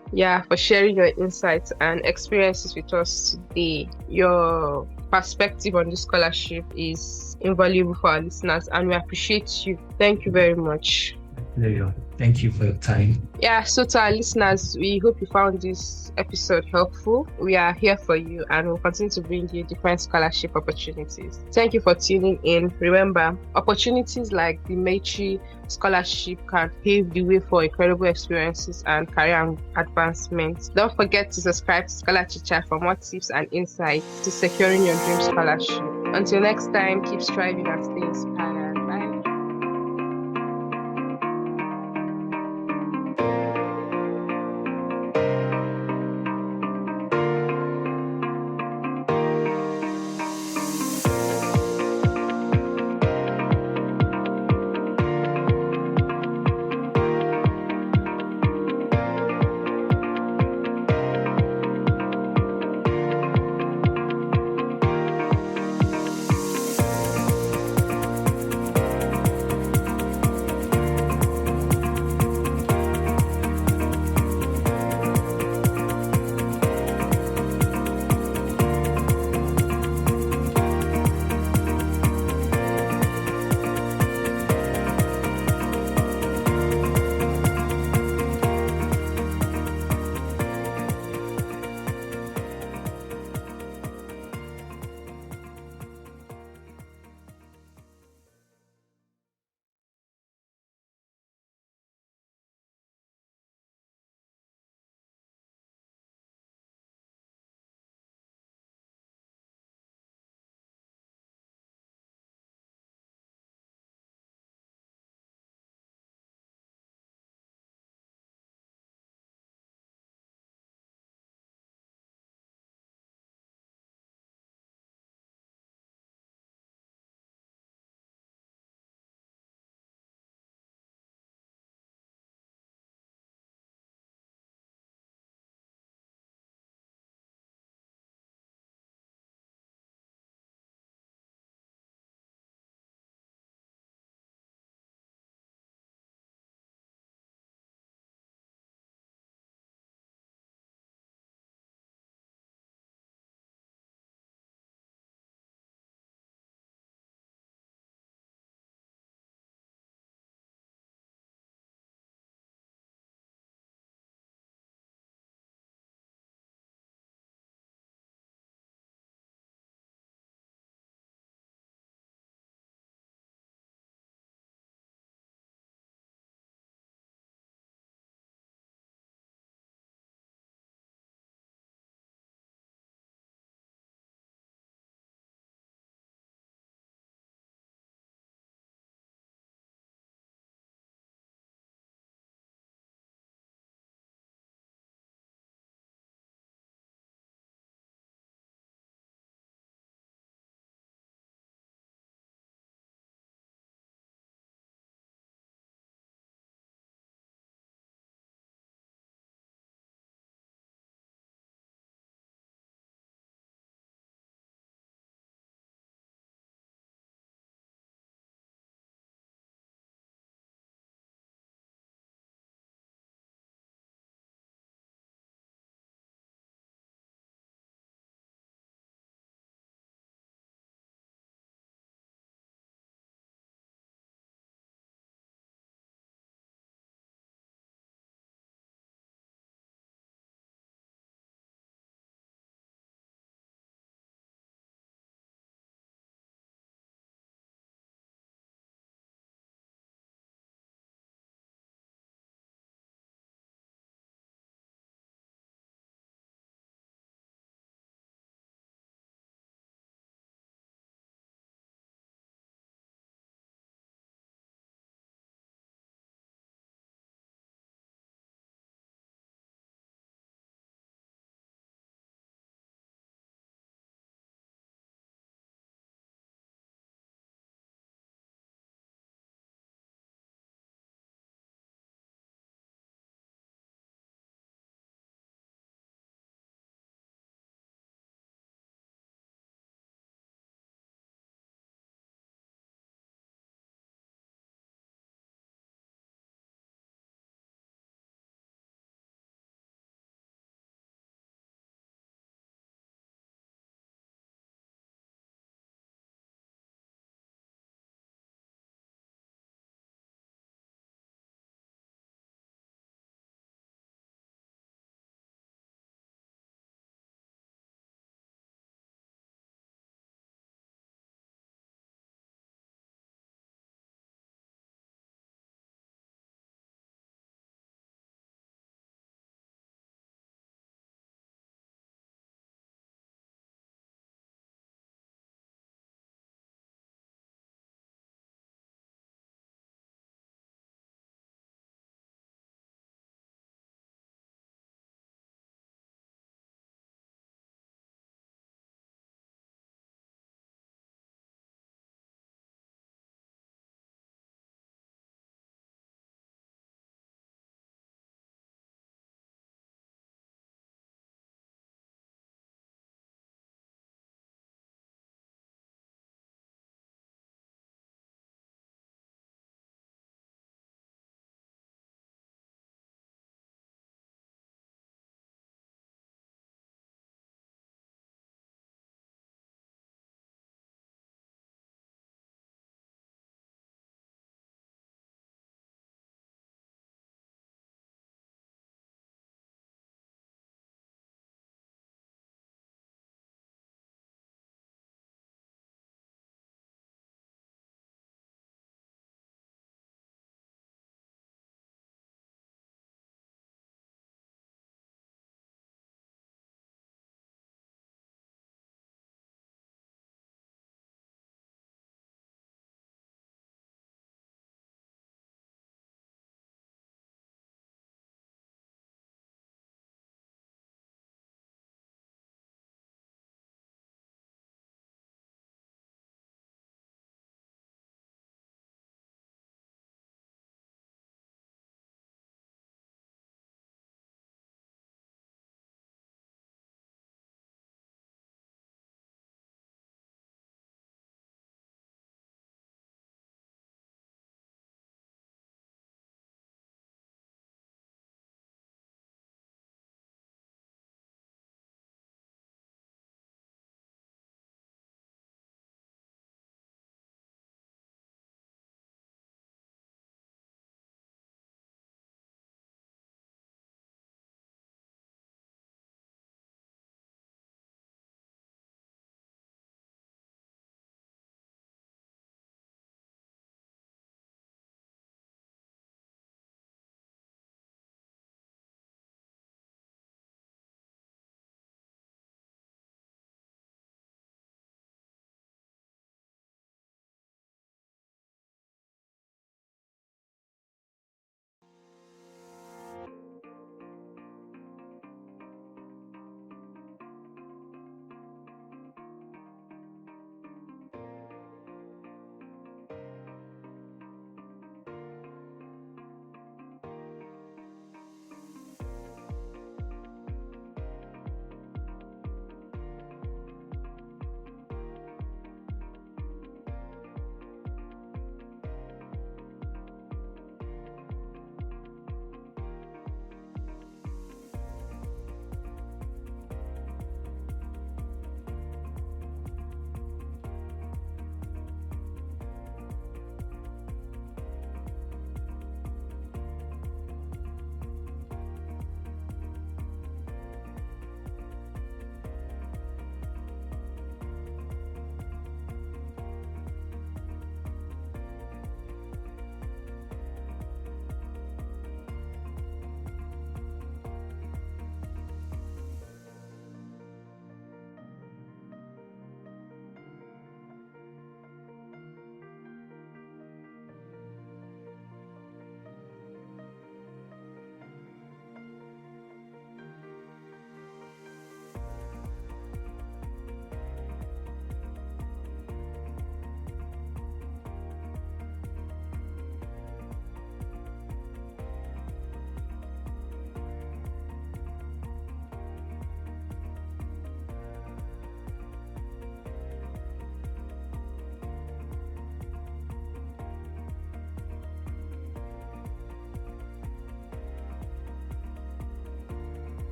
for sharing your insights and experiences with us today. Your perspective on the scholarship is invaluable for our listeners, and we appreciate you. Thank you very much. There you go. Thank you for your time. So to our listeners, we hope you found this episode helpful. We are here for you and we'll continue to bring you different scholarship opportunities. Thank you for tuning in. Remember, opportunities like the MAECI scholarship can pave the way for incredible experiences and career advancement. Don't forget to subscribe to Scholar Chit Chat for more tips and insights to securing your dream scholarship. Until next time, keep striving and stay inspired.